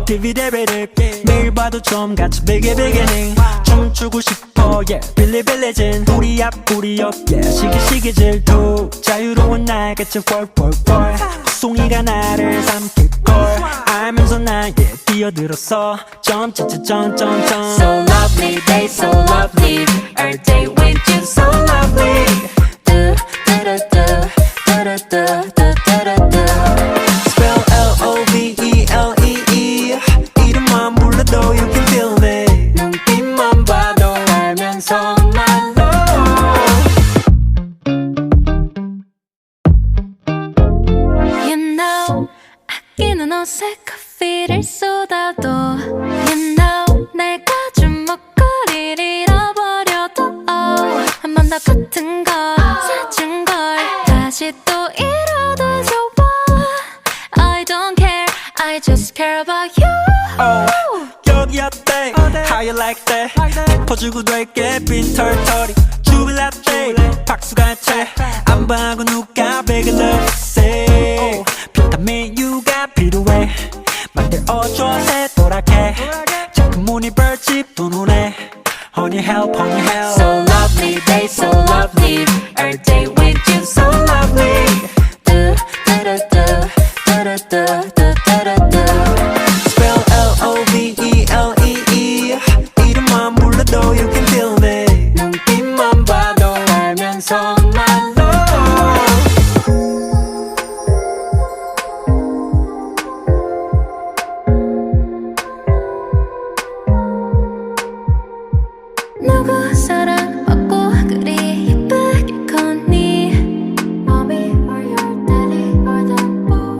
TV 대배를 매일 봐도 좀 같이 beginning 춤추고 싶어 yeah 빌리빌리진 우리 앞 우리 옆 yeah 시기시기 질투 자유로운 날같이 펄펄펄 송이가 나를 삼킬걸 알면서 나에 뛰어들었어 점점점점점 So lovely day so lovely Our day with you so lovely do do do do do do do do Spell L-O-V-E-L-E-E 이름만 불러도 you can feel it 눈빛만 봐도 알면서 my love You know 아끼는 옷에 커피를 쏟아도 You know 내가 준 목걸이를 잃어버려도 한 번 더 같은 걸 사준 걸 다시 또 잃어도 좋아 I don't care I just care about you 여기 어때 How you like that 짚어주고 될게 빈 털털이 주빌라떼 박수가 채안 봐고 누가 베개를 say 비타민 U가 필요해 만들어줘 새도랗게 자꾸 문이 벌집 두 눈에 Honey help So lovely day so lovely Our day with you so lovely do do do do do do do do Spell L-O-V-E-L-E-E 이름만 불러도 you can feel it 눈빛만 봐도 알면서 my love 누구 사랑